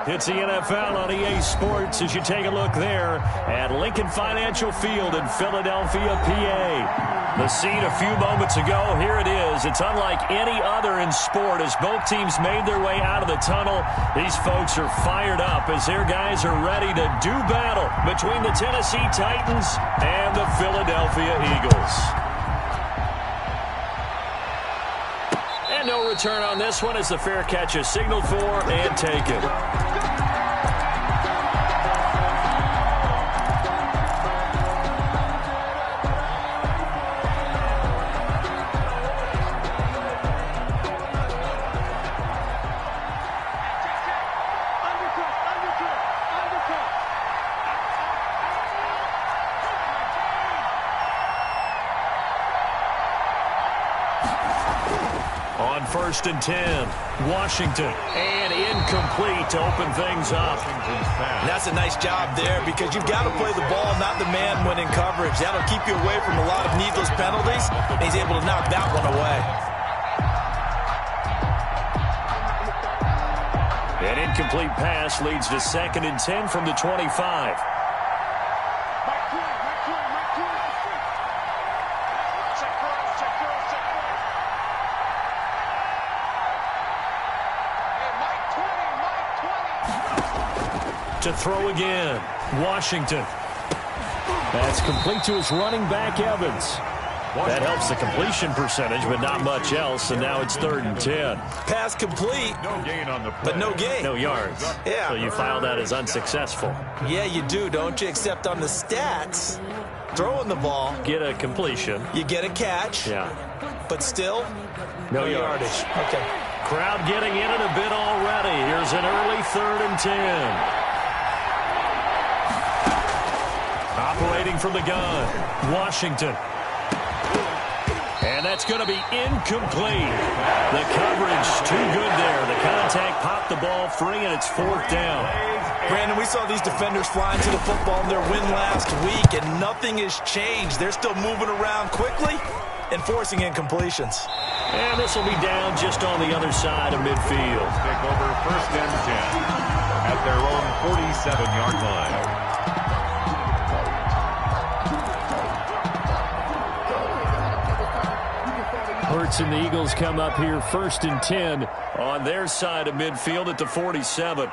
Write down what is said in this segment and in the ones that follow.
It's the NFL on EA Sports as you take a look there at Lincoln Financial Field in Philadelphia, PA. The scene a few moments ago, here it is. It's unlike any other in sport as both teams made their way out of the tunnel. These folks are fired up as their guys are ready to do battle between the Tennessee Titans and the Philadelphia Eagles. And no return on this one as the fair catch is signaled for and taken. On 1st and 10, Washington, and incomplete to open things up. And that's a nice job there because you've got to play the ball, not the man when in coverage. That'll keep you away from a lot of needless penalties. And he's able to knock that one away. An incomplete pass leads to 2nd and 10 from the 25. To throw again, Washington. That's complete to his running back, Evans. That helps the completion percentage, but not much else, and now it's 3rd and 10. Pass complete, but no gain. No yards. Yeah. So you file that as unsuccessful. Yeah, you do, don't you? Except on the stats, throwing the ball. Get a completion. You get a catch. Yeah. But still, no yardage. Okay. Crowd getting in it a bit already. Here's an early 3rd and 10. Operating from the gun, Washington. And that's going to be incomplete. The coverage too good there. The contact popped the ball free, and it's 4th down. Brandon, we saw these defenders flying to the football in their win last week, and nothing has changed. They're still moving around quickly and forcing incompletions. And this will be down just on the other side of midfield. Take over 1st and 10 at their own 47-yard line. Hurts and the Eagles come up here 1st and 10 on their side of midfield at the 47.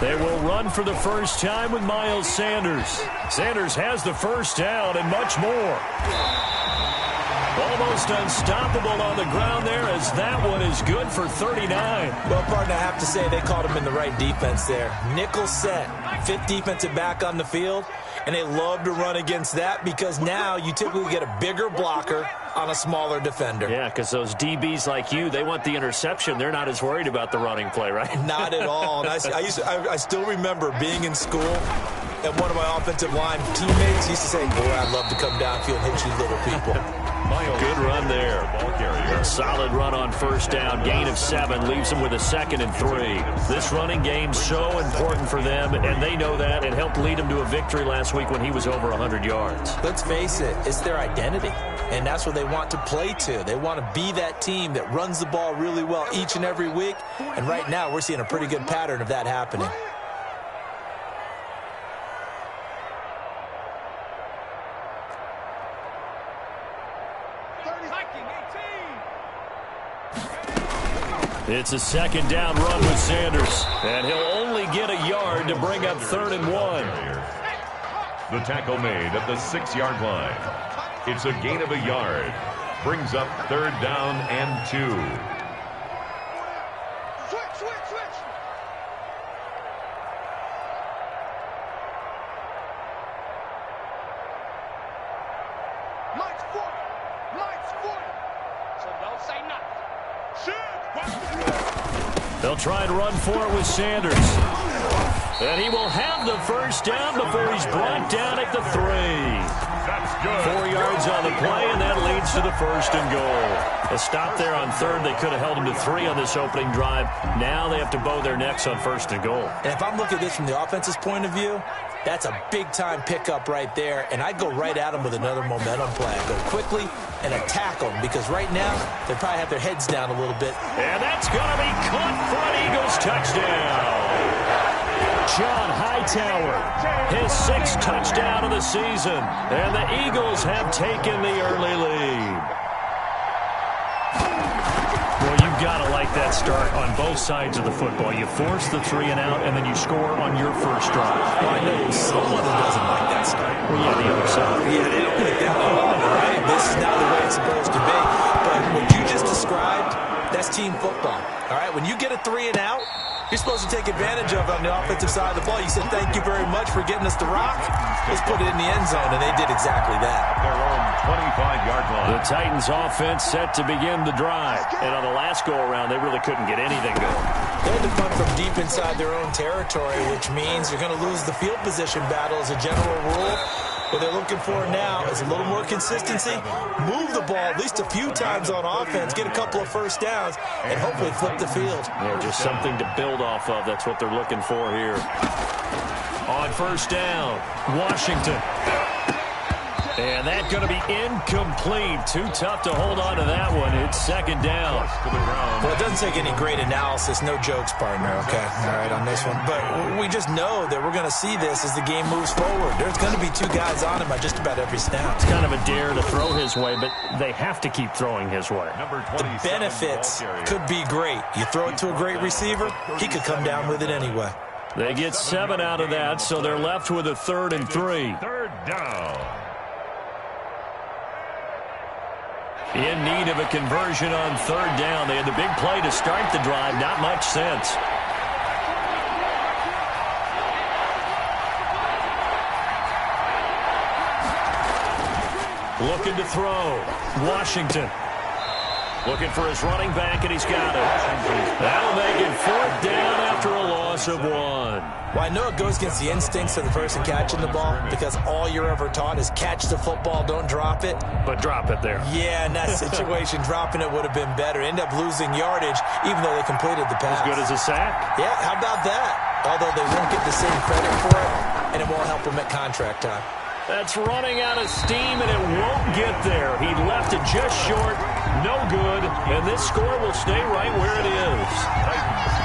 They will run for the first time with Miles Sanders. Sanders has the first down and much more. Almost unstoppable on the ground there as that one is good for 39. Well, partner, I have to say they caught him in the right defense there. Nickel set, 5th defensive back on the field, and they love to run against that because now you typically get a bigger blocker on a smaller defender. Yeah, because those DBs like you, they want the interception. They're not as worried about the running play, right? Not at all. And I still remember being in school, and one of my offensive line teammates used to say, boy, I'd love to come downfield and hit you little people. Good run there. A solid run on 1st down. Gain of 7 leaves them with a 2nd and 3. This running game's so important for them, and they know that. It helped lead them to a victory last week when he was over 100 yards. Let's face it, it's their identity, and that's what they want to play to. They want to be that team that runs the ball really well each and every week, and right now we're seeing a pretty good pattern of that happening. It's a 2nd down run with Sanders, and he'll only get a yard to bring up 3rd and 1. The tackle made at the 6-yard line. It's a gain of a yard. Brings up 3rd down and 2. They'll try and run for it with Sanders. And he will have the first down before he's brought down at the 3. That's good. 4 yards on the play, and that leads to the 1st and goal. A stop there on 3rd. They could have held him to 3 on this opening drive. Now they have to bow their necks on 1st and goal. And if I'm looking at this from the offense's point of view, that's a big-time pickup right there, and I'd go right at him with another momentum play. I'd go quickly and attack them, because right now they probably have their heads down a little bit. And that's going to be caught for an Eagles touchdown. John Hightower, his 6th touchdown of the season, and the Eagles have taken the early lead. Well, you've got to like that start on both sides of the football. You force the 3 and out, and then you score on your first drive. Well, I know someone who doesn't like that start. Well, yeah, the other side. Yeah, they don't like that at all, right? This is not the way it's supposed to be. But what you just described, that's team football, all right? When you get a 3 and out, you're supposed to take advantage of it on the offensive side of the ball. You said, thank you very much for getting us the rock. Let's put it in the end zone, and they did exactly that. Their own 25-yard line. The Titans offense set to begin the drive. And on the last go-around, they really couldn't get anything going. They had to punt from deep inside their own territory, which means you're going to lose the field position battle as a general rule. What they're looking for now is a little more consistency, move the ball at least a few times on offense, get a couple of first downs, and hopefully flip the field. Yeah, just something to build off of. That's what they're looking for here. On first down, Washington. And that's going to be incomplete. Too tough to hold on to that one. It's 2nd down. Well, it doesn't take any great analysis. No jokes, partner, okay? All right, on this one. But we just know that we're going to see this as the game moves forward. There's going to be 2 guys on him at just about every snap. It's kind of a dare to throw his way, but they have to keep throwing his way. The benefits could be great. You throw it to a great receiver, he could come down with it anyway. They get 7 out of that, so they're left with a 3rd and 3. 3rd down. In need of a conversion on 3rd down. They had the big play to start the drive. Not much sense. Looking to throw. Washington. Looking for his running back, and he's got it. That'll make it 4th down after a loss of 1. Well, I know it goes against the instincts of the person catching the ball, because all you're ever taught is catch the football, don't drop it. But drop it there. Yeah, in that situation, dropping it would have been better. End up losing yardage, even though they completed the pass. As good as a sack? Yeah, how about that? Although they won't get the same credit for it, and it won't help them at contract time. That's running out of steam, and it won't get there. He left it just short. No good. And this score will stay right where it is.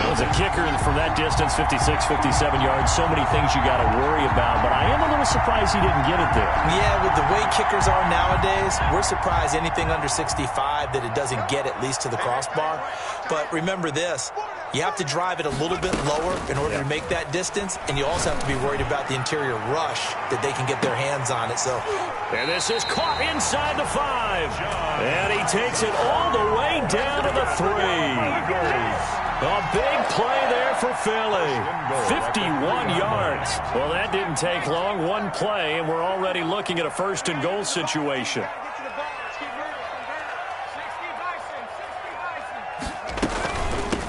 As a kicker from that distance, 56, 57 yards, so many things you got to worry about. But I am a little surprised he didn't get it there. Yeah, with the way kickers are nowadays, we're surprised anything under 65 that it doesn't get at least to the crossbar. But remember this. You have to drive it a little bit lower in order to make that distance, and you also have to be worried about the interior rush that they can get their hands on it. So, and this is caught inside the 5. And he takes it all the way down to the 3. A big play there for Philly. 51 yards. Well, that didn't take long. 1 play, and we're already looking at a 1st and goal situation.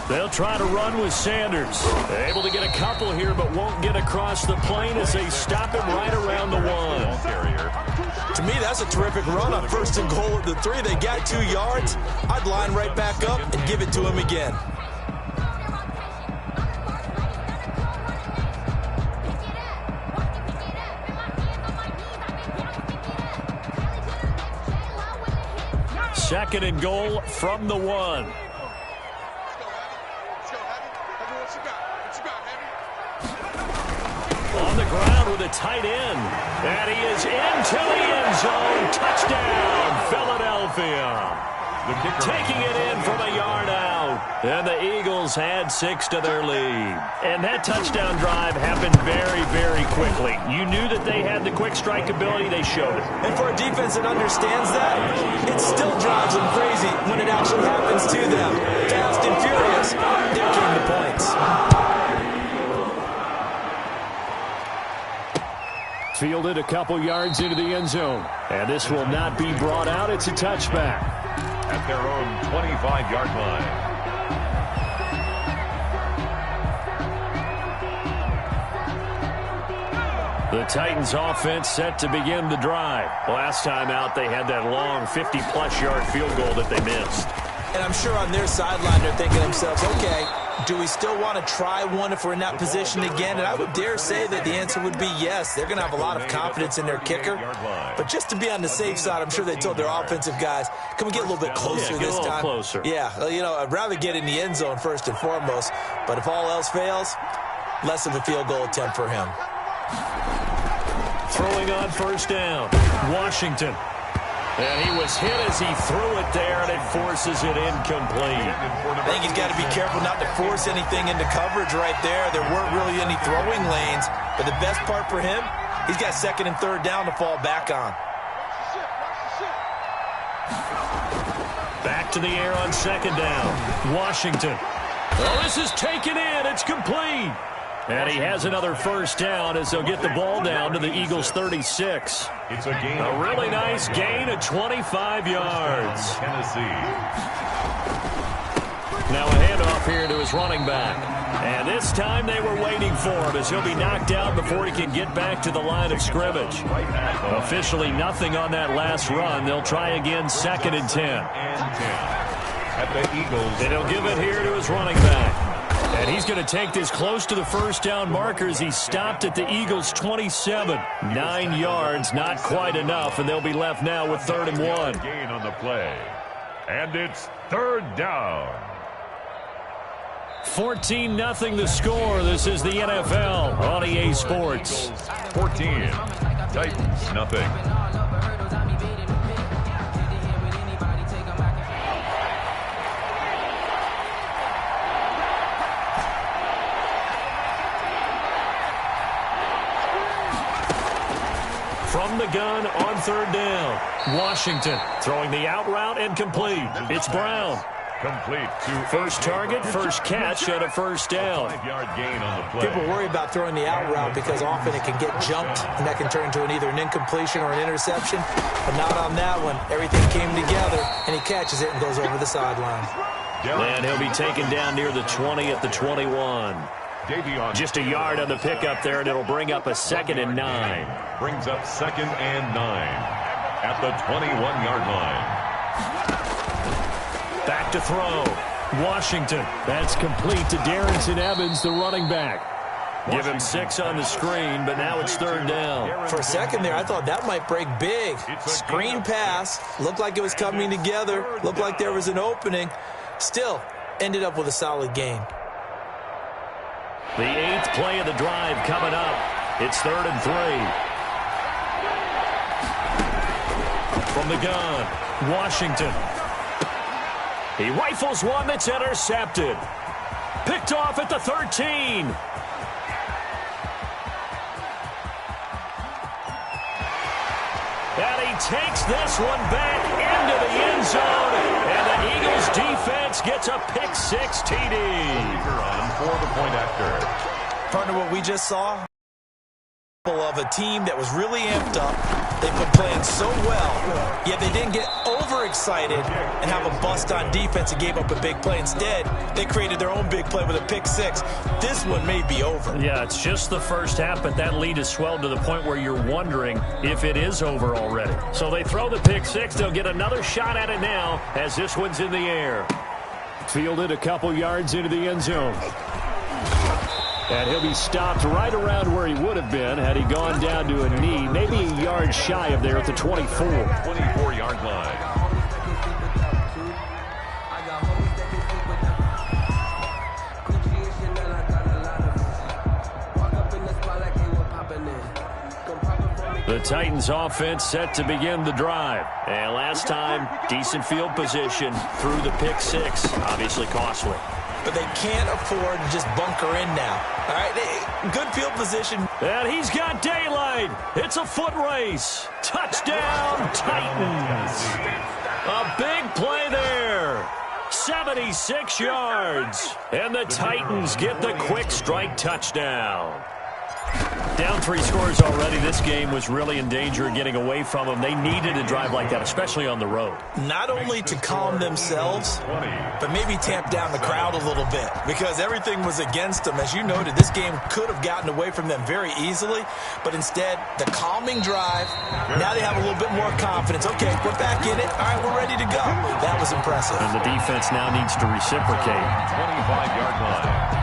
They'll try to run with Sanders. They're able to get a couple here, but won't get across the plane as they stop him right around the 1. To me, that's a terrific run on 1st and goal at the 3. They got 2 yards. I'd line right back up and give it to him again. Second and goal from the 1. On the ground with a tight end. And he is into the end zone. Touchdown, Philadelphia. Taking it in from a yard out. And the Eagles had 6 to their lead. And that touchdown drive happened very, very quickly. You knew that they had the quick strike ability. They showed it. And for a defense that understands that, it still drives them crazy when it actually happens to them. Fast and furious. There came the points. Fielded a couple yards into the end zone. And this will not be brought out. It's a touchback. At their own 25-yard line. The Titans offense set to begin the drive. Last time out, they had that long 50-plus yard field goal that they missed. And I'm sure on their sideline they're thinking to themselves, okay, do we still want to try one if we're in that position again? And I would dare say that the answer would be yes. They're going to have a lot of confidence in their kicker. But just to be on the safe side, I'm sure they told their offensive guys, can we get a little bit closer this time? Closer. Yeah, you know, I'd rather get in the end zone first and foremost. But if all else fails, less of a field goal attempt for him. Throwing on first down, Washington. And he was hit as he threw it there, and it forces it incomplete. I think he's got to be careful not to force anything into coverage right there. There weren't really any throwing lanes. But the best part for him, he's got second and third down to fall back on. Back to the air on second down. Washington. Oh, this is taken in. It's complete. And he has another first down as they'll get the ball down to the Eagles' 36. It's a gain. A really nice gain of 25 yards. Tennessee. Now a handoff here to his running back. And this time they were waiting for him as he'll be knocked out before he can get back to the line of scrimmage. Officially nothing on that last run. They'll try again, second and 10. At the Eagles. And he'll give it here to his running back. And he's going to take this close to the first down marker as he stopped at the Eagles' 27. 9 yards, not quite enough, and they'll be left now with 3rd and 1. Gain on the play. And it's 3rd down. 14-0 the score. This is the NFL on EA Sports. 14. Titans, nothing. From the gun on 3rd down. Washington throwing the out route and complete. It's Brown. Complete to first target, first catch, and a first down. 5-yard gain on the play. People worry about throwing the out route because often it can get jumped, and that can turn into either an incompletion or an interception. But not on that one. Everything came together, and he catches it and goes over the sideline. And he'll be taken down near the 20 at the 21. Just a yard on the pickup there, and it'll bring up a 2nd and 9. Brings up 2nd and 9 at the 21-yard line. Back to throw. Washington. That's complete to Darrington Evans, the running back. Give him 6 on the screen, but now it's 3rd down. For a second there, I thought that might break big. Screen pass. Looked like it was coming together. Looked like there was an opening. Still, ended up with a solid gain. The 8th play of the drive coming up. It's 3rd and 3. From the gun, Washington. He rifles one that's intercepted. Picked off at the 13. And he takes this one back into the end zone. And the Eagles defense gets a pick-6 TD. For the point after. Partner, what we just saw of a team that was really amped up. They've been playing so well, yet they didn't get overexcited and have a bust on defense and gave up a big play. Instead, they created their own big play with a pick-6. This one may be over. Yeah, it's just the first half, but that lead has swelled to the point where you're wondering if it is over already. So they throw the pick-6. They'll get another shot at it now as this one's in the air. Fielded a couple yards into the end zone. And he'll be stopped right around where he would have been had he gone down to a knee, maybe a yard shy of there at the 24. 24-yard line. The Titans offense set to begin the drive. And last time, decent field position through the pick-6, obviously costly. But they can't afford to just bunker in now. All right, good field position. And he's got daylight. It's a foot race. Touchdown, Titans. A big play there. 76 yards. And the Titans get the quick strike touchdown. Down 3 scores already. This game was really in danger of getting away from them. They needed a drive like that, especially on the road. Not only to calm themselves, but maybe tamp down the crowd a little bit because everything was against them. As you noted, this game could have gotten away from them very easily, but instead, the calming drive, now they have a little bit more confidence. Okay, we're back in it. All right, we're ready to go. That was impressive. And the defense now needs to reciprocate. 25-yard line.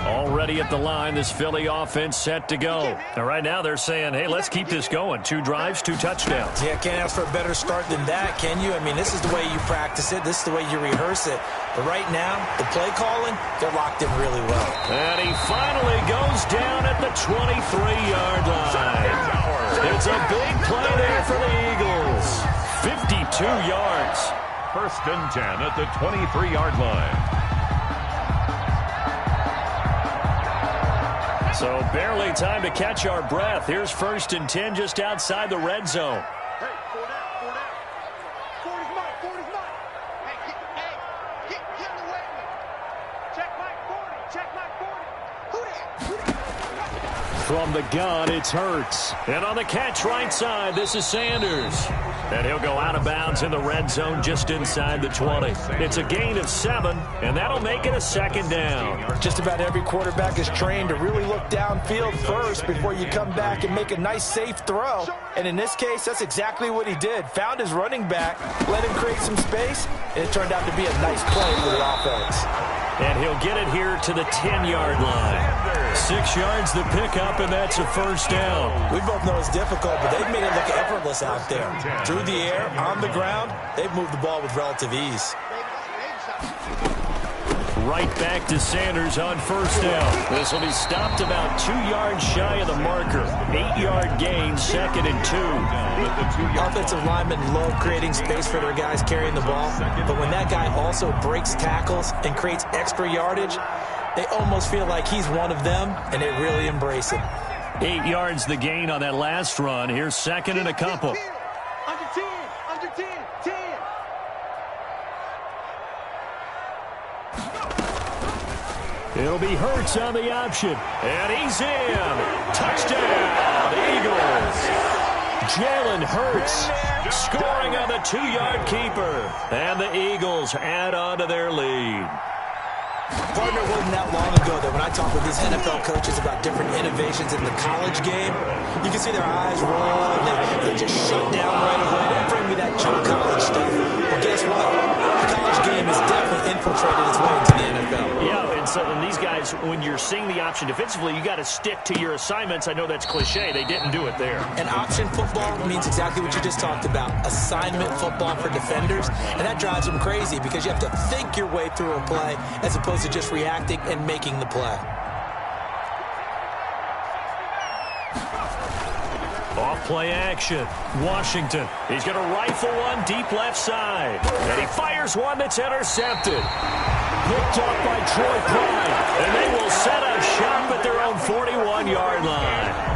Already at the line, this Philly offense set to go. And right now they're saying, hey, let's keep this going. 2 drives, 2 touchdowns. Yeah, can't ask for a better start than that, can you? I mean, this is the way you practice it. This is the way you rehearse it. But right now, the play calling, they're locked in really well. And he finally goes down at the 23-yard line. It's a big play there for the Eagles. 52 yards. 1st and 10 at the 23-yard line. So barely time to catch our breath. Here's 1st and 10 just outside the red zone. Hey, 4 down. 40's mine, 40's mine. Hey, get in the way of me. Check my 40. Who that? From the gun, it's Hurts. And on the catch right side, this is Sanders. And he'll go out of bounds in the red zone just inside the 20. It's a gain of 7, and that'll make it a 2nd down. Just about every quarterback is trained to really look downfield first before you come back and make a nice, safe throw. And in this case, that's exactly what he did. Found his running back, let him create some space, and it turned out to be a nice play for the offense. And he'll get it here to the 10-yard line. 6 yards the pickup, and that's a 1st down. We both know it's difficult, but they've made it look effortless out there. Through the air, on the ground, they've moved the ball with relative ease. Right back to Sanders on 1st down. This will be stopped about 2 yards shy of the marker. 8-yard gain, 2nd and 2. Offensive linemen love creating space for their guys carrying the ball, but when that guy also breaks tackles and creates extra yardage, they almost feel like he's one of them, and they really embrace it. 8 yards the gain on that last run. Here's 2nd and a couple. Under 10, under 10, 10. It'll be Hurts on the option. And he's in. Touchdown, Eagles. Jalen Hurts scoring on the 2-yard keeper. And the Eagles add on to their lead. Partner, it wasn't that long ago that when I talk with these NFL coaches about different innovations in the college game, you can see their eyes roll. They just shut down right away. Don't bring me that junk college stuff. Well, guess what? The college game has definitely infiltrated its way into the NFL. Yeah, and so these guys, when you're seeing the option defensively, you got to stick to your assignments. I know that's cliche. They didn't do it there. And option football means exactly what you just talked about. Assignment football for defenders. And that drives them crazy because you have to think your way through a play as opposed to just reacting and making the play. Off play action. Washington. He's going to rifle one deep left side. And he fires one that's intercepted. Picked up by Troy Pride. And they will set up shop at their own 41-yard line.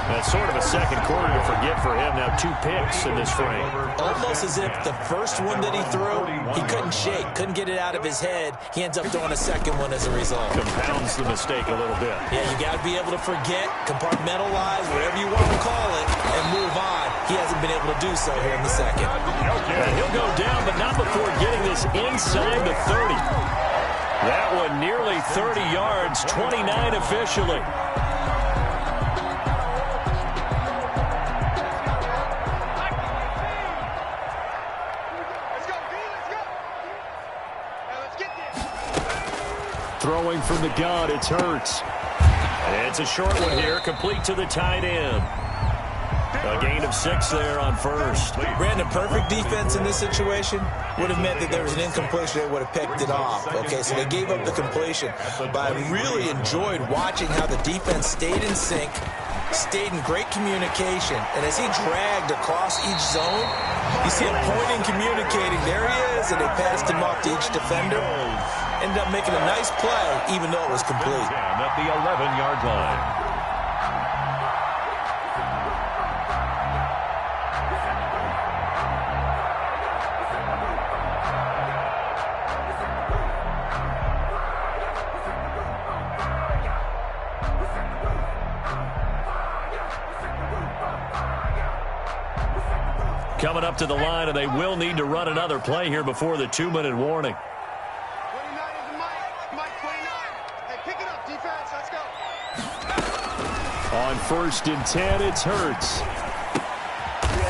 That's sort of a second quarter to forget for him. Now 2 picks in this frame. Almost as if the first one that he threw, he couldn't shake, couldn't get it out of his head. He ends up throwing a second one as a result. Compounds the mistake a little bit. Yeah, you got to be able to forget, compartmentalize, whatever you want to call it, and move on. He hasn't been able to do so here in the second. And he'll go down, but not before getting this inside the 30. That one nearly 30 yards, 29 officially. Throwing from the gun, it's Hurts. And it's a short one here, complete to the tight end. A gain of 6 there on 1st. Brandon, perfect defense in this situation would have meant that there was an incompletion. They would have picked it off. Okay, so they gave up the completion. But I really enjoyed watching how the defense stayed in sync, stayed in great communication. And as he dragged across each zone, you see him pointing, communicating. There he is, and they passed him off to each defender. Ended up making a nice play, even though it was complete. At the 11-yard line. Coming up to the line, and they will need to run another play here before the 2-minute warning. 29 is the Mike 29. Hey, pick it up, defense. Let's go. On 1st and 10, it's Hurts.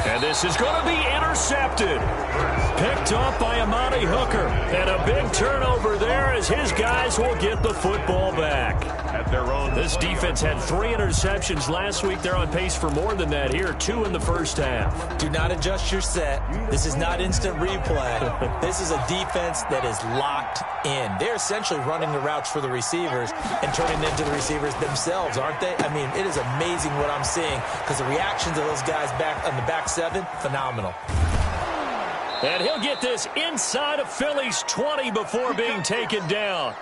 And this is going to be intercepted. Picked up by Amani Hooker. And a big turnover there as his guys will get the football back. At their own. This defense had 3 interceptions last week. They're on pace for more than that here. 2 in the first half. Do not adjust your set. This is not instant replay. This is a defense that is locked in. They're essentially running the routes for the receivers and turning into the receivers themselves, aren't they? I mean, it is amazing what I'm seeing because the reactions of those guys back on the back 7, phenomenal. And he'll get this inside of Philly's 20 before being taken down.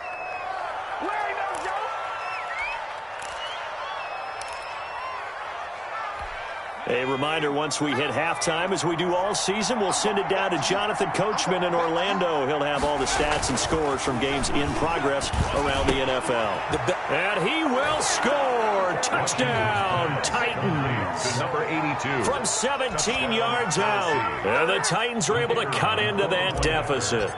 A reminder, once we hit halftime, as we do all season, we'll send it down to Jonathan Coachman in Orlando. He'll have all the stats and scores from games in progress around the NFL. And he will score. Touchdown, Titans. Number 82. From 17 yards out. And the Titans are able to cut into that deficit.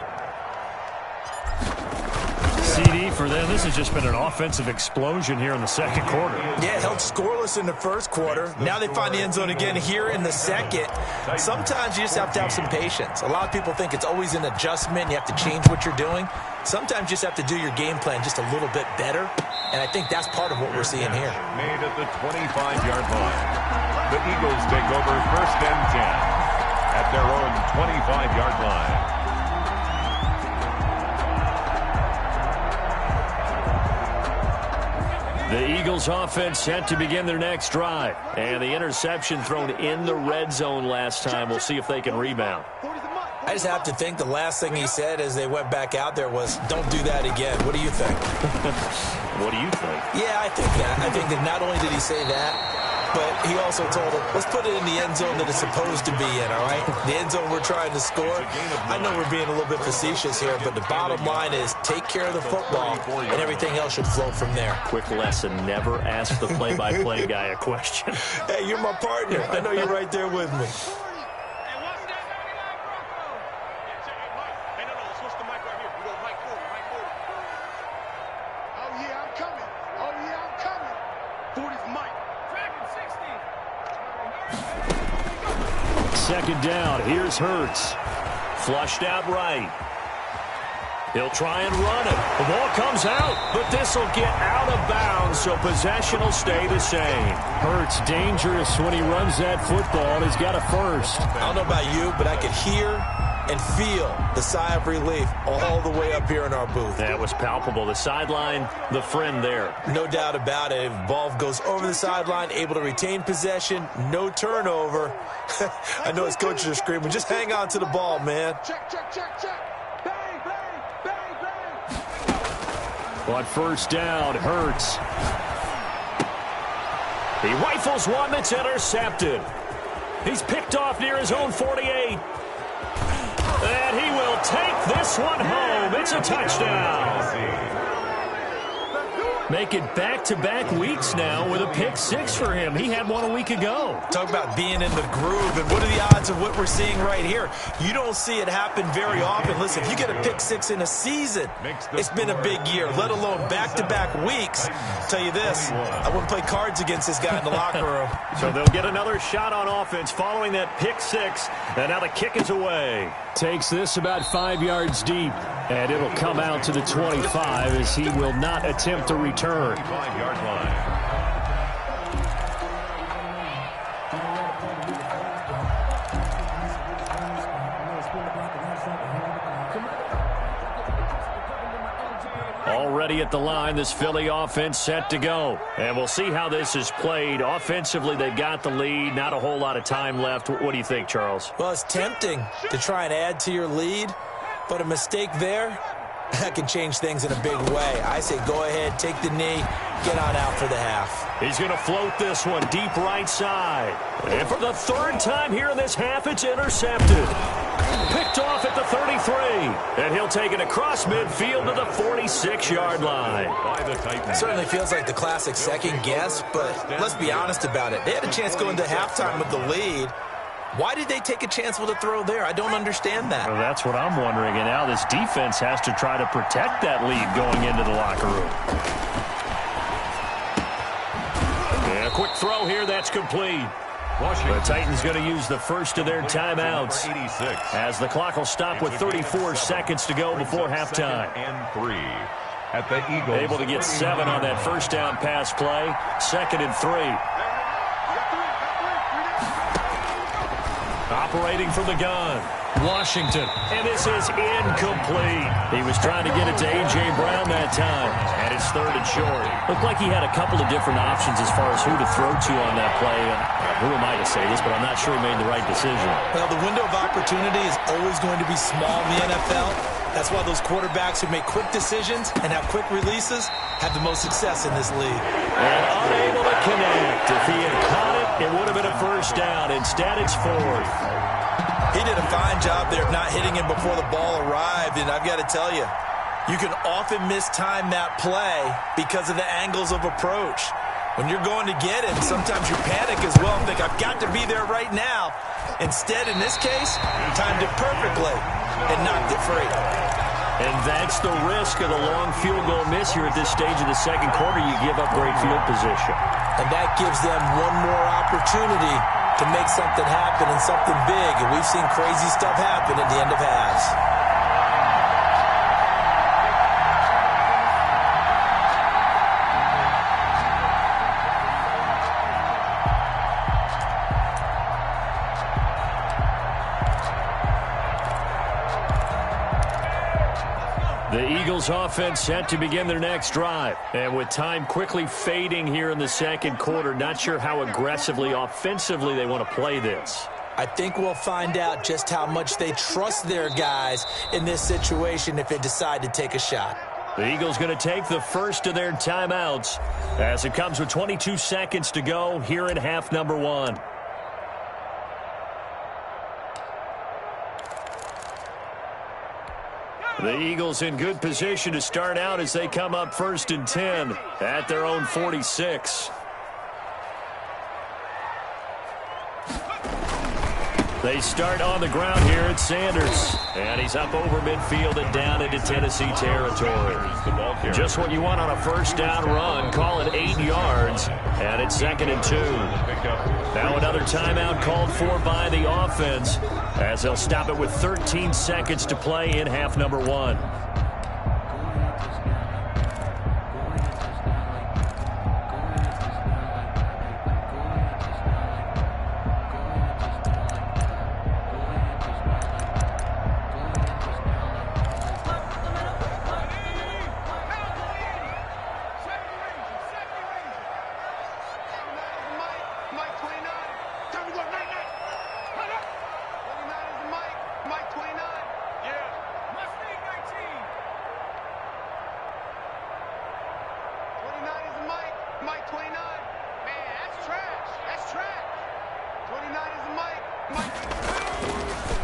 CD for them. This has just been an offensive explosion here in the second quarter. Yeah, held scoreless in the first quarter. Now they find the end zone again here in the second. Sometimes you just have to have some patience. A lot of people think it's always an adjustment. You have to change what you're doing. Sometimes you just have to do your game plan just a little bit better. And I think that's part of what we're seeing here. Made at the 25-yard line. The Eagles take over 1st and 10 at their own 25-yard line. The Eagles offense set to begin their next drive. And the interception thrown in the red zone last time. We'll see if they can rebound. I just have to think the last thing he said as they went back out there was, don't do that again. What do you think? What do you think? Yeah, I think that. I think that not only did he say that, but he also told them, let's put it in the end zone that it's supposed to be in, all right? The end zone we're trying to score. I know we're being a little bit facetious here, but the bottom line is take care of the football, and everything else should flow from there. Quick lesson, never ask the play-by-play guy a question. Hey, you're my partner. I know you're right there with me. Second down, here's Hurts. Flushed out right. He'll try and run it. The ball comes out, but this will get out of bounds, so possession will stay the same. Hurts dangerous when he runs that football, and he's got a first. I don't know about you, but I could hear and feel the sigh of relief all the way up here in our booth. That was palpable. The sideline, the friend there. No doubt about it. If the ball goes over the sideline, able to retain possession, no turnover. I know his coaches are screaming, just hang on to the ball, man. Check, check, check, check. Bang, bang, bang, bang. On 1st down, Hurts. He rifles one that's intercepted. He's picked off near his own 48. And he will take this one home. It's a touchdown. Make it back-to-back weeks now with a pick-6 for him. He had one a week ago. Talk about being in the groove, and what are the odds of what we're seeing right here? You don't see it happen very often. Listen, if you get a pick-6 in a season, it's been a big year, let alone back-to-back weeks. I'll tell you this, I wouldn't play cards against this guy in the locker room. So they'll get another shot on offense following that pick-6, and now the kick is away. Takes this about 5 yards deep, and it'll come out to the 25 as he will not attempt to return. 5-yard line. Already at the line, this Philly offense set to go. And we'll see how this is played. Offensively, they've got the lead. Not a whole lot of time left. What do you think, Charles? Well, it's tempting to try and add to your lead, but a mistake there, that can change things in a big way. I say go ahead, take the knee, get on out for the half. He's going to float this one deep right side. And for the third time here in this half, it's intercepted. Picked off at the 33. And he'll take it across midfield to the 46-yard line. Certainly feels like the classic second guess, but let's be honest about it. They had a chance going into halftime with the lead. Why did they take a chance with a throw there? I don't understand that. Well, that's what I'm wondering. And now this defense has to try to protect that lead going into the locker room. And a quick throw here. That's complete. The Titans going to use the first of their timeouts as the clock will stop with 34 seconds to go before halftime. At the Eagles. Able to get 7 on that first down pass play. 2nd and 3. Operating from the gun. Washington. And this is incomplete. He was trying to get it to A.J. Brown that time. And it's 3rd and short. Looked like he had a couple of different options as far as who to throw to on that play. Who am I to say this, but I'm not sure he made the right decision. Well, the window of opportunity is always going to be small in the NFL. That's why those quarterbacks who make quick decisions and have quick releases have the most success in this league. And unable to connect. If he had caught it, it would have been a first down. Instead, it's 4th. He did a fine job there of not hitting him before the ball arrived, and I've got to tell you, you can often mistime that play because of the angles of approach. When you're going to get it, sometimes you panic as well and think, I've got to be there right now. Instead, in this case, timed it perfectly and knocked it free. And that's the risk of the long field goal miss here at this stage of the second quarter. You give up great field position. And that gives them one more opportunity to make something happen and something big. And we've seen crazy stuff happen at the end of halves. The Eagles offense set to begin their next drive. And with time quickly fading here in the second quarter, not sure how aggressively, offensively they want to play this. I think we'll find out just how much they trust their guys in this situation if they decide to take a shot. The Eagles going to take the first of their timeouts as it comes with 22 seconds to go here in half number 1. The Eagles in good position to start out as they come up 1st and 10 at their own 46. They start on the ground here at Sanders. And he's up over midfield and down into Tennessee territory. Just what you want on a first down run. Call it 8 yards. And it's 2nd and 2. Now another timeout called for by the offense as they'll stop it with 13 seconds to play in half number 1.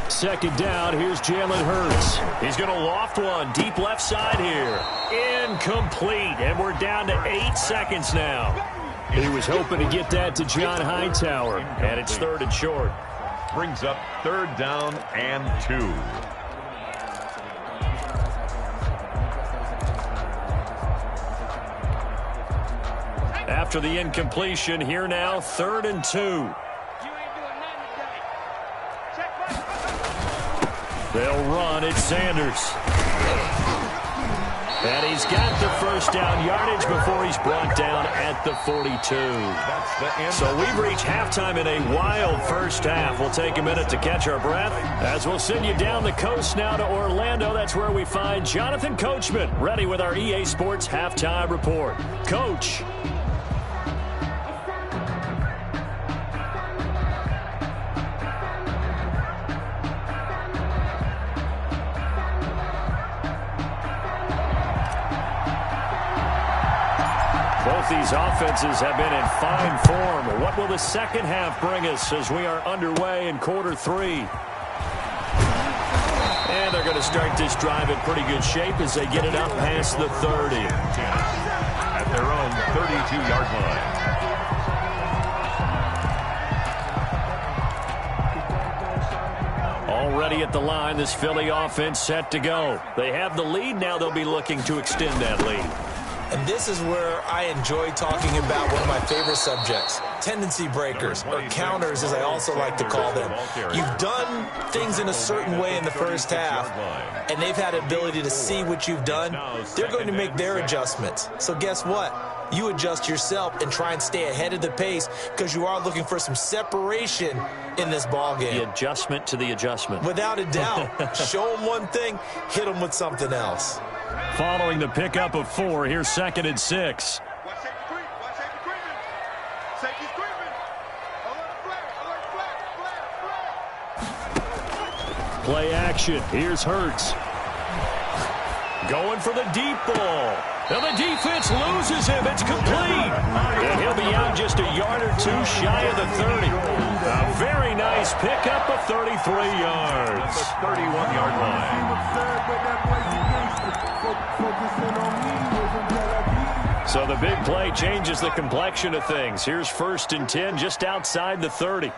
Second down, here's Jalen Hurts. He's going to loft one deep left side here. Incomplete, and we're down to 8 seconds now. He was hoping to get that to John Hightower, and it's 3rd and short. Brings up 3rd down and 2. After the incompletion, here now, 3rd and 2. They'll run at Sanders. And he's got the first down yardage before he's brought down at the 42. So we've reached halftime in a wild first half. We'll take a minute to catch our breath as we'll send you down the coast now to Orlando. That's where we find Jonathan Coachman ready with our EA Sports Halftime Report. Coach. these offenses have been in fine form. What will the second half bring us as we are underway in quarter 3? And they're going to start this drive in pretty good shape as they get it up past the 30. At their own 32-yard line. Already at the line, this Philly offense set to go. They have the lead. Now they'll be looking to extend that lead. And this is where I enjoy talking about one of my favorite subjects, tendency breakers, or counters as I also like to call them. You've done things in a certain way in the first half, and they've had the ability to see what you've done. They're going to make their adjustments. So guess what? You adjust yourself and try and stay ahead of the pace because you are looking for some separation in this ball game. The adjustment to the adjustment. Without a doubt. Show them one thing, hit them with something else. Following the pickup of 4, here's 2nd and 6. Watch safety creep. Watch safety creeping. Safety's creeping. Alert flag. Play action. Here's Hurts. Going for the deep ball. Now the defense loses him. It's complete. And he'll be out just a yard or 2 shy of the 30. A very nice pickup of 33 yards. The 31-yard line. So the big play changes the complexion of things. Here's 1st and 10 just outside the 30.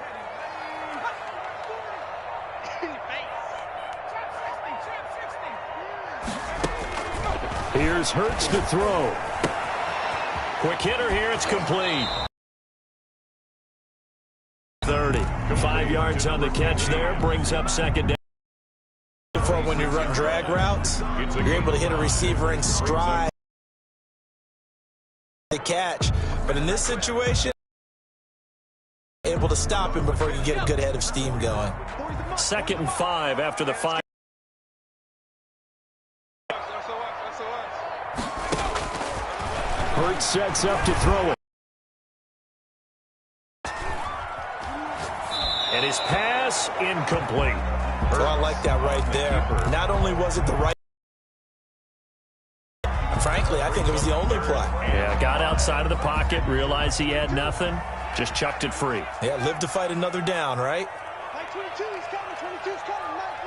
Here's Hurts to throw. Quick hitter here. It's complete. 30. 5 yards on the catch there. Brings up 2nd down. From when you run drag routes, you're able to hit a receiver in stride to catch. But in this situation, able to stop him before you get a good head of steam going. 2nd and 5 after the 5. Hurts sets up to throw it. And his pass incomplete. So I like that right there. Not only was it the right, frankly, I think it was the only play. Yeah, got outside of the pocket, realized he had nothing, just chucked it free. Yeah, live to fight another down, right? Mike 22, he's coming. 22's coming. Mike.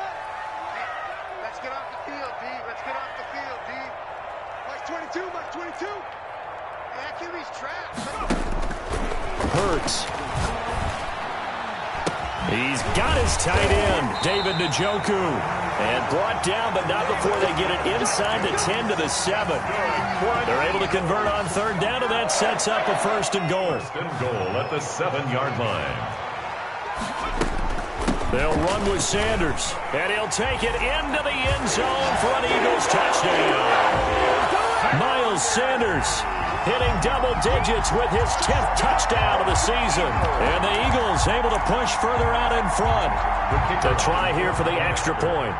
Let's get off the field, D. Let's get off the field, D. Mike 22. That QB's trapped. Hurts. He's got his tight end, David Njoku. And brought down, but not before they get it inside the 10 to the 7. They're able to convert on 3rd down, and that sets up a 1st and goal. 1st and goal at the 7-yard line. They'll run with Sanders, and he'll take it into the end zone for an Eagles touchdown. Miles Sanders hitting double digits with his 10th touchdown of the season. And the Eagles able to push further out in front to try here for the extra point.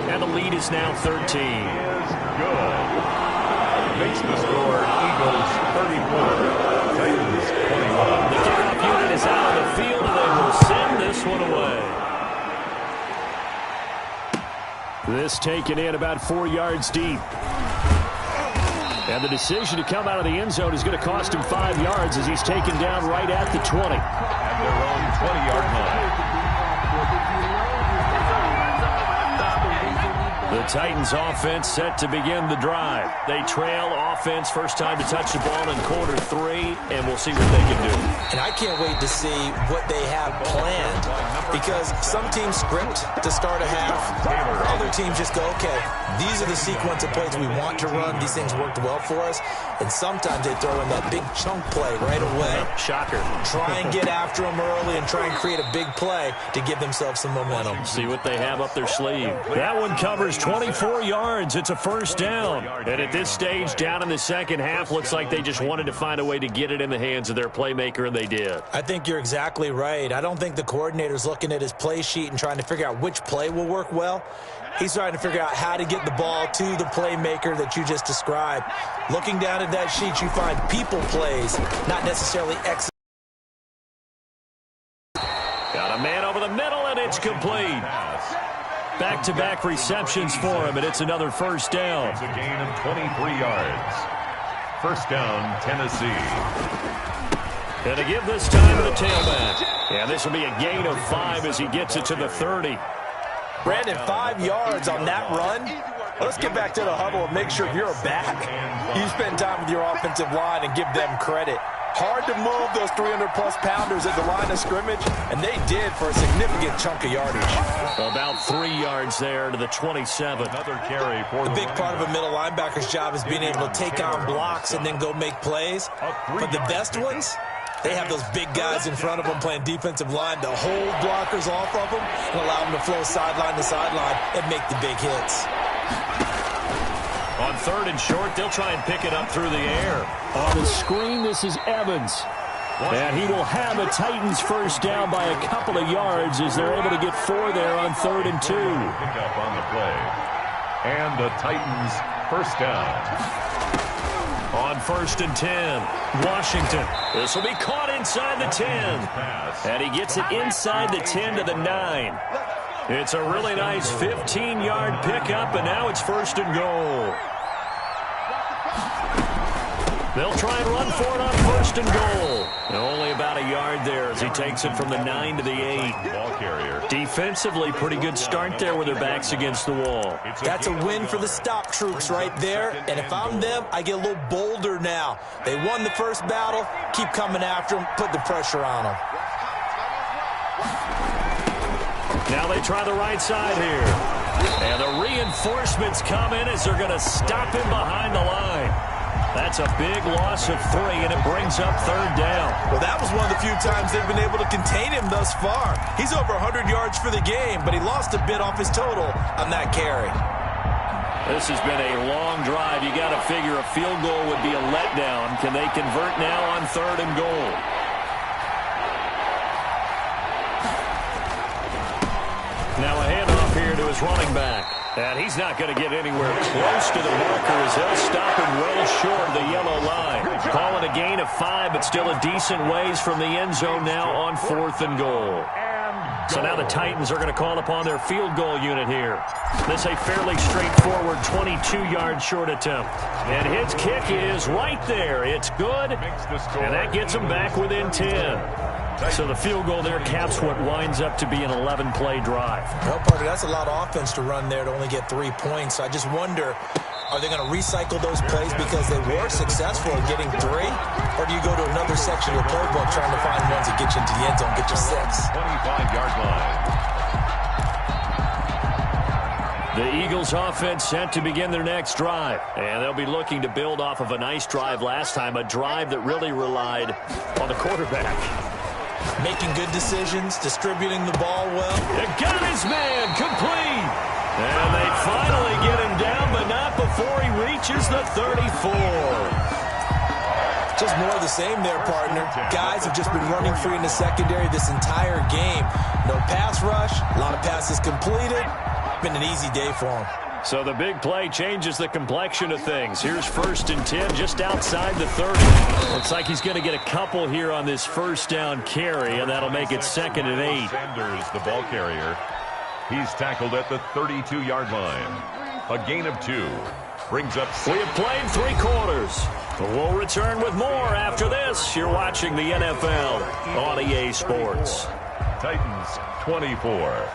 And the lead is now 13. Good. Makes the score Eagles 34, Titans 21. The kickoff unit is out on the field, and they will send this one away. This taken in about 4 yards deep. And the decision to come out of the end zone is going to cost him 5 yards as he's taken down right at the 20. At their own 20-yard line. The Titans offense set to begin the drive. They trail offense, first time to touch the ball in quarter 3, and we'll see what they can do. And I can't wait to see what they have planned, because some teams script to start a half. Other teams just go, okay, these are the sequence of plays we want to run. These things worked well for us. And sometimes they throw in that big chunk play right away. Shocker. Try and get after them early and try and create a big play to give themselves some momentum. See what they have up their sleeve. That one covers 24 yards. It's a 1st down. And at this stage, down in the second half, looks like they just wanted to find a way to get it in the hands of their playmaker, and they did. I think you're exactly right. I don't think the coordinator's looking at his play sheet and trying to figure out which play will work well. He's trying to figure out how to get the ball to the playmaker that you just described. Looking down at that sheet, you find people plays, not necessarily exit. Got a man over the middle, and it's complete. Back-to-back receptions for him, and it's another first down. It's a gain of 23 yards. First down, Tennessee. And to give this time to the tailback. And this will be a gain of 5 as he gets it to the 30. Brandon, 5 yards on that run. Let's get back to the huddle and make sure you're back. You spend time with your offensive line and give them credit. Hard to move those 300-plus pounders at the line of scrimmage, and they did for a significant chunk of yardage. About 3 yards there to the 27. Another carry for the big part of a middle linebacker's job is being able to take on blocks and then go make plays. But the best ones, they have those big guys in front of them playing defensive line to hold blockers off of them and allow them to flow sideline to sideline and make the big hits. On 3rd and short, they'll try and pick it up through the air. On the screen, this is Evans. And he will have the Titans first down by a couple of yards as they're able to get 4 there on 3rd and 2. Pick up on the play. And the Titans first down. On 1st and 10, Washington. This will be caught inside the 10. And he gets it inside the 10 to the 9. It's a really nice 15-yard pickup, and now it's 1st and goal. They'll try and run for it on 1st and goal. Only about a yard there as he takes it from the 9 to the 8. Ball carrier. Defensively, pretty good start there with their backs against the wall. That's a win for the stop troops right there, and if I'm them, I get a little bolder now. They won the first battle, keep coming after them, put the pressure on them. Now they try the right side here. And the reinforcements come in as they're going to stop him behind the line. That's a big loss of 3, and it brings up 3rd down. Well, that was one of the few times they've been able to contain him thus far. He's over 100 yards for the game, but he lost a bit off his total on that carry. This has been a long drive. You got to figure a field goal would be a letdown. Can they convert now on 3rd and goal? Now a handoff here to his running back. And he's not going to get anywhere close to the marker as they'll stop him well short of the yellow line. Call it a gain of 5, but still a decent ways from the end zone now on 4th and goal. So now the Titans are going to call upon their field goal unit here. This is a fairly straightforward 22-yard short attempt. And his kick is right there. It's good, and that gets him back within 10. So the field goal there caps what winds up to be an 11-play drive. Well, partner, that's a lot of offense to run there to only get 3 points. So I just wonder, are they going to recycle those plays because they were successful in getting 3? Or do you go to another section of the playbook trying to find ones that get you into the end zone, get you 6? 25-yard line. The Eagles offense set to begin their next drive. And they'll be looking to build off of a nice drive last time, a drive that really relied on the quarterback. Making good decisions, distributing the ball well. It got his man complete. And they finally get him down, but not before he reaches the 34. Just more of the same there, partner. Guys have just been running free in the secondary this entire game. No pass rush, a lot of passes completed. Been an easy day for him. So the big play changes the complexion of things. Here's 1st and 10 just outside the 30. Looks like he's going to get a couple here on this first down carry, and that'll make it 2nd and 8. Sanders, the ball carrier. He's tackled at the 32-yard line. A gain of 2. Brings up 6. We have played 3 quarters. We'll return with more after this. You're watching the NFL on EA Sports. Titans 24.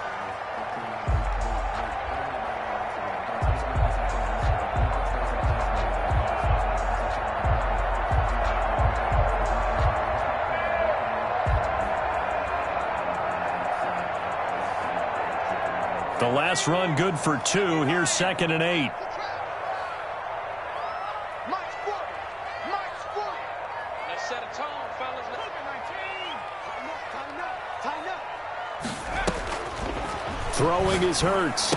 The last run good for 2. Here's 2nd and 8. Let's set a tone, fellas. Throwing is Hurts.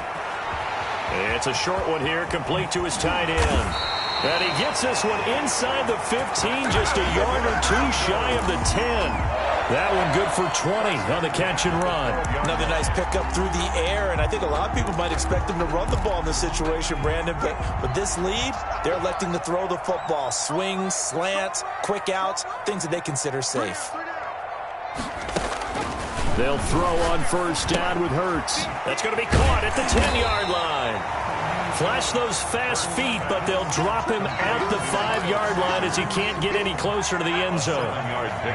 It's a short one here, complete to his tight end. And he gets this one inside the 15, just a yard or 2 shy of the 10. That one good for 20 on the catch and run. Another nice pickup through the air, and I think a lot of people might expect him to run the ball in this situation, Brandon, but with this lead, they're electing to throw the football. Swings, slants, quick outs, things that they consider safe. They'll throw on first down with Hurts. That's going to be caught at the 10-yard line. Flash those fast feet, but they'll drop him at the 5-yard line as he can't get any closer to the end zone.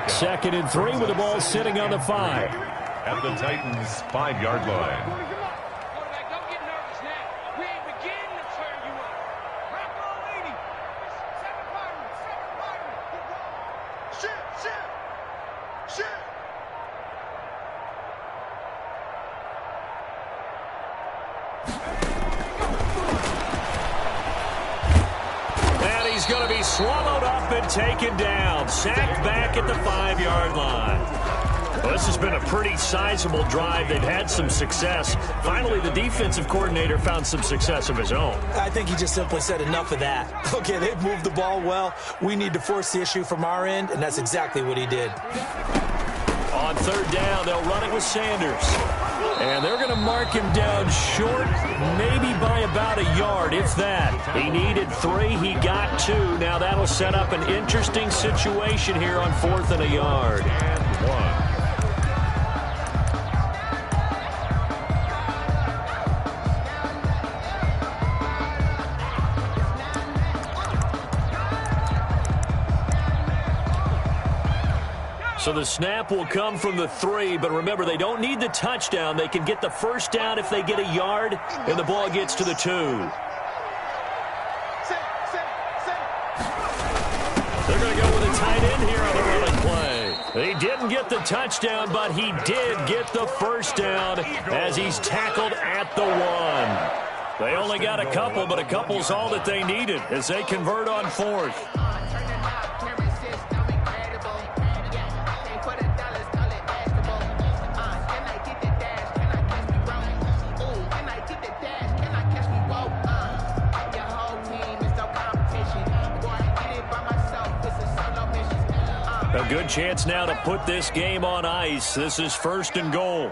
2nd and 3 with the ball sitting on the 5. At the Titans' 5-yard line. Going to be swallowed up and taken down. Sacked back at the 5-yard line. Well, this has been a pretty sizable drive. They've had some success. Finally, the defensive coordinator found some success of his own. I think he just simply said enough of that. Okay, they've moved the ball well. We need to force the issue from our end, and that's exactly what he did. On 3rd down, they'll run it with Sanders. And they're going to mark him down short, maybe by about a yard, if that. He needed 3. He got 2. Now that'll set up an interesting situation here on 4th and a yard. And 1. So the snap will come from the 3, but remember, they don't need the touchdown. They can get the first down if they get a yard, and the ball gets to the 2. They're going to go with a tight end here on the running play. He didn't get the touchdown, but he did get the first down as he's tackled at the 1. They only got a couple, but a couple's all that they needed as they convert on 4th. A good chance now to put this game on ice. This is 1st and goal.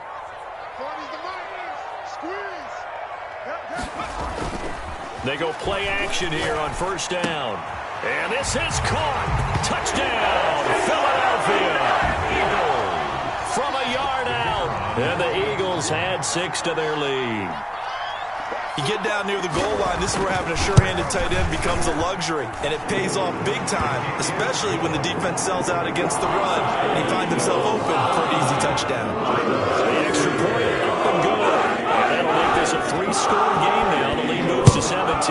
They go play action here on 1st down. And this is caught. Touchdown, Philadelphia. From a yard out. And the Eagles add 6 to their lead. You get down near the goal line, this is where having a sure-handed tight end becomes a luxury, and it pays off big time, especially when the defense sells out against the run, and he finds himself open for an easy touchdown. The extra point up and good. And that'll make this a 3-score game now. The lead moves to 17.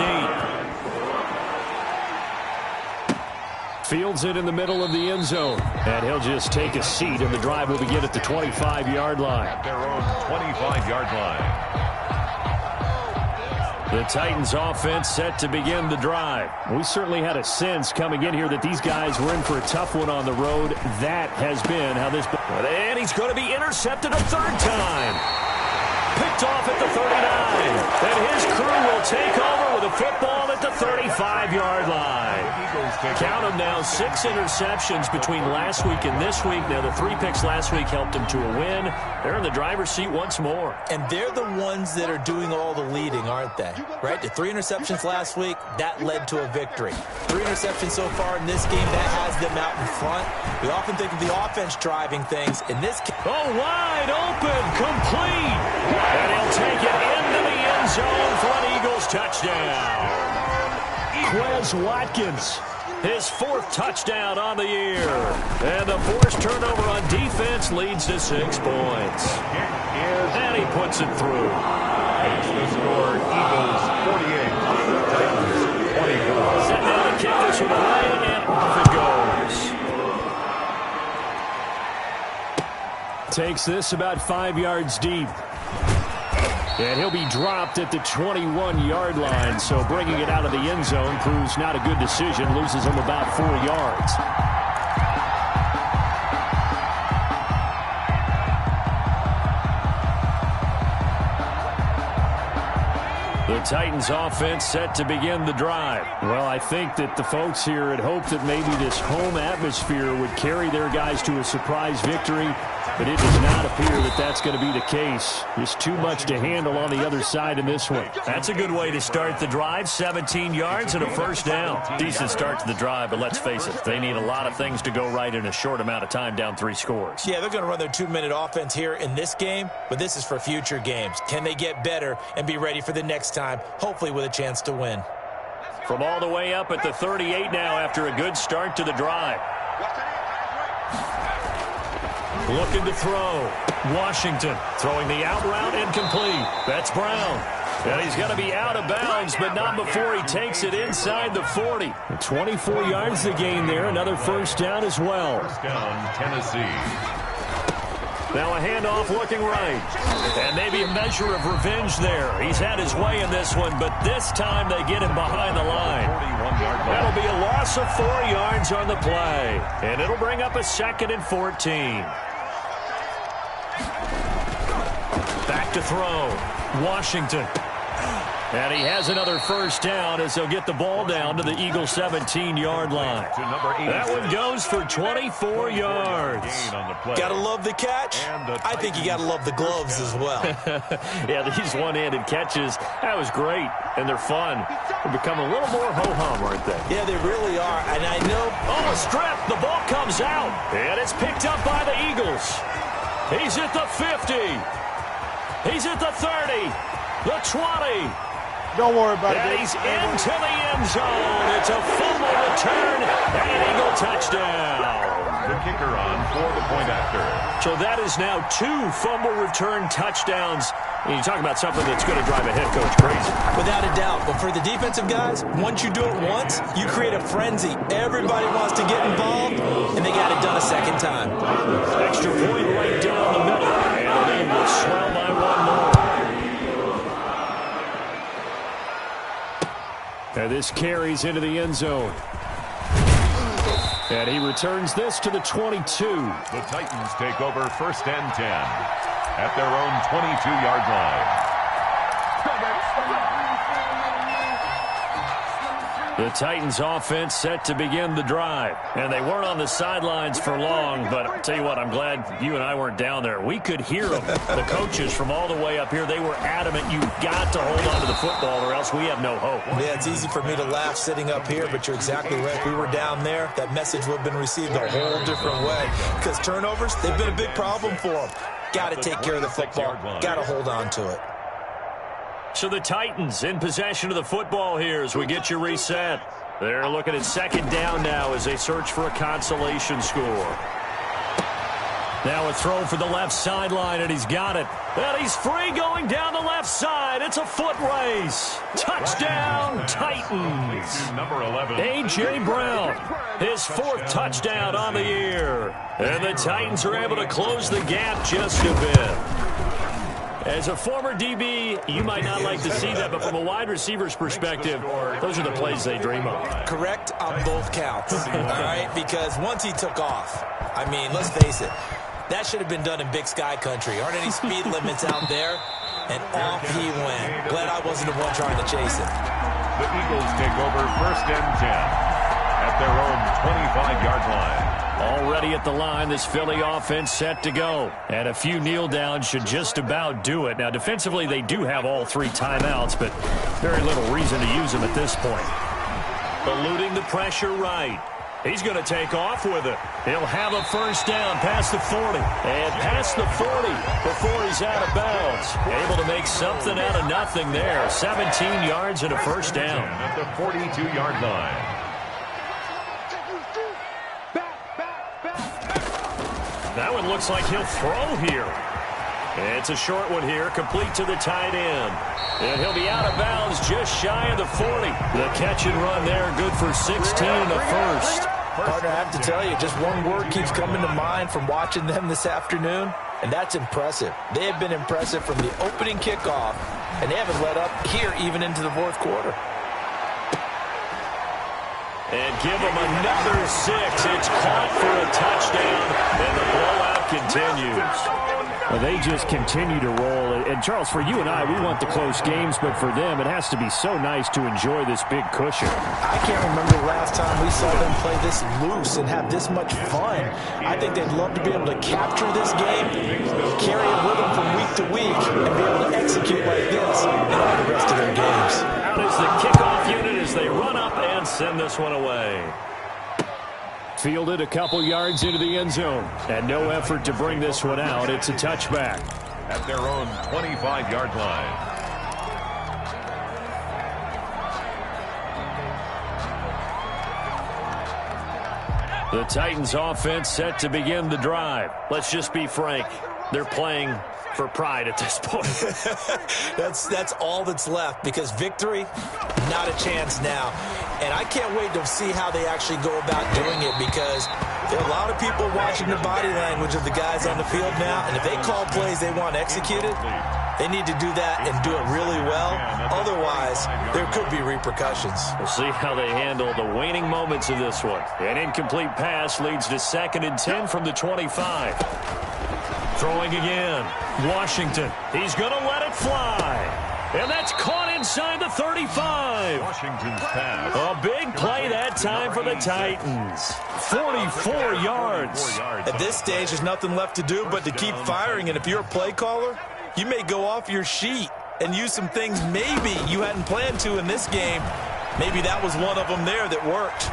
Fields it in the middle of the end zone, and he'll just take a seat, and the drive will begin at the 25-yard line. At their own 25-yard line. The Titans offense set to begin the drive. We certainly had a sense coming in here that these guys were in for a tough one on the road. That has been how this... And he's going to be intercepted a 3rd time. Picked off at the 39. And his crew will take over with a football at the 35-yard line. Count them now, 6 interceptions between last week and this week. Now, the 3 picks last week helped them to a win. They're in the driver's seat once more. And they're the ones that are doing all the leading, aren't they? Right? The 3 interceptions last week, that led to a victory. 3 interceptions so far in this game, that has them out in front. We often think of the offense driving things. In this case... Oh, wide open, complete. And he'll take it into the end zone for an Eagles touchdown. Quez Watkins, his 4th touchdown on the year. And the forced turnover on defense leads to 6 points. And he puts it through. It's the score, Eagles 48, Titans 24. Set down to kick this one away, and off it goes. Takes this about 5 yards deep. And he'll be dropped at the 21-yard line, so bringing it out of the end zone proves not a good decision. Loses him about 4 yards. The The Titans offense set to begin the drive. Well, I think that the folks here had hoped that maybe this home atmosphere would carry their guys to a surprise victory, but it does not appear that that's going to be the case. There's too much to handle on the other side in this one. That's a good way to start the drive. 17 yards and a first down. Decent start to the drive, but let's face it, they need a lot of things to go right in a short amount of time, down 3 scores. Yeah, they're going to run their 2-minute offense here in this game, but this is for future games. Can they get better and be ready for the next time, hopefully with a chance to win? From all the way up at the 38 now after a good start to the drive. Looking to throw. Washington throwing the out route incomplete. That's Brown. And he's going to be out of bounds, but not before he takes it inside the 40. 24 yards to gain there. Another first down as well. First down, Tennessee. Now a handoff looking right. And maybe a measure of revenge there. He's had his way in this one, but this time they get him behind the line. That'll be a loss of 4 yards on the play. And it'll bring up a 2nd and 14. Back to throw. Washington. And he has another first down as he'll get the ball down to the Eagles' 17-yard line. That one goes for 24 yards. Gotta love the catch. I think you gotta love the gloves as well. Yeah, these one-handed catches, that was great. And they're fun. They've become a little more ho-hum, aren't they? Yeah, they really are. And I know... Oh, a strip. The ball comes out. And it's picked up by the Eagles. He's at the 50. He's at the 30. The 20. Don't worry about it. And he's into the end zone. It's a fumble return and an Eagle touchdown. The kicker on for the point after. So that is now 2 fumble return touchdowns. And you talk about something that's going to drive a head coach crazy. Without a doubt. But for the defensive guys, once you do it once, you create a frenzy. Everybody wants to get involved, and they got it done a second time. Extra point right down the middle. And the lead will swell by 1 more. And this carries into the end zone. And he returns this to the 22. The Titans take over first and 10 at their own 22-yard line. The Titans offense set to begin the drive. And they weren't on the sidelines for long, but I'll tell you what, I'm glad you and I weren't down there. We could hear them. The coaches from all the way up here, they were adamant, you've got to hold on to the football or else we have no hope. Yeah, it's easy for me to laugh sitting up here, but you're exactly right. We were down there. That message would have been received a whole different way. Because turnovers, they've been a big problem for them. Got to take care of the football. Got to hold on to it. So the Titans in possession of the football here as we get you reset. They're looking at 2nd down now as they search for a consolation score. Now a throw for the left sideline, and he's got it. And he's free going down the left side. It's a foot race. Touchdown, Titans. Number 11. A.J. Brown, his 4th touchdown on the year. And the Titans are able to close the gap just a bit. As a former DB, you might not like to see that, but from a wide receiver's perspective, those are the plays they dream of. Correct on both counts, all right? Because once he took off, I mean, let's face it, that should have been done in Big Sky Country. Aren't any speed limits out there? And off he went. Glad I wasn't the one trying to chase him. The Eagles take over first and 10 at their own 25-yard line. Already at the line, this Philly offense set to go. And a few kneel downs should just about do it. Now, defensively, they do have all 3 timeouts, but very little reason to use them at this point. Eluding the pressure right. He's going to take off with it. He'll have a first down past the 40. And past the 40 before he's out of bounds. Able to make something out of nothing there. 17 yards and a first down. At the 42-yard line. That one looks like he'll throw here. It's a short one here, complete to the tight end. And he'll be out of bounds just shy of the 40. The catch and run there, good for 16 and a first. Partner, I have to tell you, just one word keeps coming to mind from watching them this afternoon, and that's impressive. They have been impressive from the opening kickoff, and they haven't let up here even into the 4th quarter. And give him another 6. It's caught for a touchdown, and the blowout continues. Well, they just continue to roll. And, Charles, for you and I, we want the close games, but for them, it has to be so nice to enjoy this big cushion. I can't remember the last time we saw them play this loose and have this much fun. I think they'd love to be able to capture this game, carry it with them from week to week, and be able to execute like this in all the rest of their games. Out is the kickoff unit as they run up and send this one away. Fielded a couple yards into the end zone. And no effort to bring this one out. It's a touchback. At their own 25-yard line. The Titans offense set to begin the drive. Let's just be frank. They're playing for pride at this point. That's all that's left, because victory, not a chance now. And I can't wait to see how they actually go about doing it, because there are a lot of people watching the body language of the guys on the field now, and if they call plays they want executed, they need to do that and do it really well. Otherwise, there could be repercussions. We'll see how they handle the waning moments of this one. An incomplete pass leads to 2nd and 10 from the 25. Throwing again. Washington. He's going to let it fly. And that's caught inside the 35. Washington's pass. A big play that time for the Titans. 44 yards. At this stage, there's nothing left to do but to keep firing. And if you're a play caller, you may go off your sheet and use some things maybe you hadn't planned to in this game. Maybe that was one of them there that worked.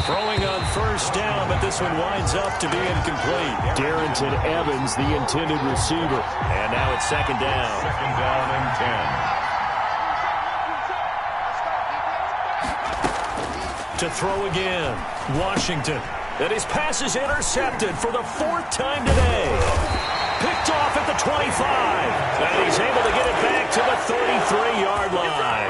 Throwing on 1st down, but this one winds up to be incomplete. Darrington Evans, the intended receiver. And now it's 2nd down. 2nd down and 10. To throw again. Washington. And his pass is intercepted for the 4th time today. Picked off at the 25. And he's able to get it back to the 33-yard line.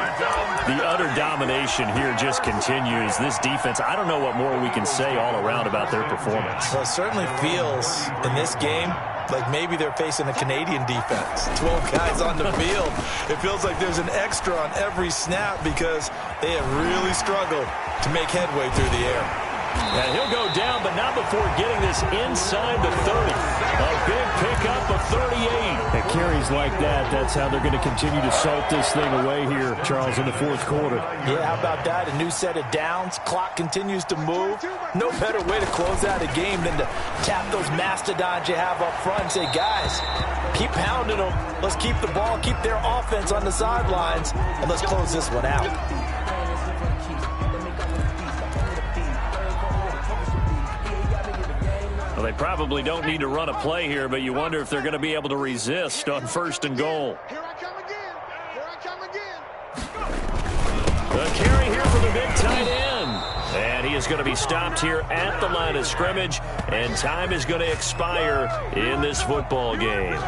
The utter domination here just continues. This defense, I don't know what more we can say all around about their performance. Well, it certainly feels in this game like maybe they're facing a Canadian defense. 12 guys on the field. It feels like there's an extra on every snap because they have really struggled to make headway through the air. And he'll go down, but not before getting this inside the 30. A big pickup of 38. At carries like that, that's how they're going to continue to salt this thing away here, Charles, in the 4th quarter. Yeah, how about that? A new set of downs. Clock continues to move. No better way to close out a game than to tap those mastodons you have up front and say, guys, keep pounding them. Let's keep the ball, keep their offense on the sidelines, and let's close this one out. Well, they probably don't need to run a play here, but you wonder if they're going to be able to resist on 1st and goal. Here I come again. Here I come again. The carry here for the big tight end. And he is going to be stopped here at the line of scrimmage, and time is going to expire in this football game.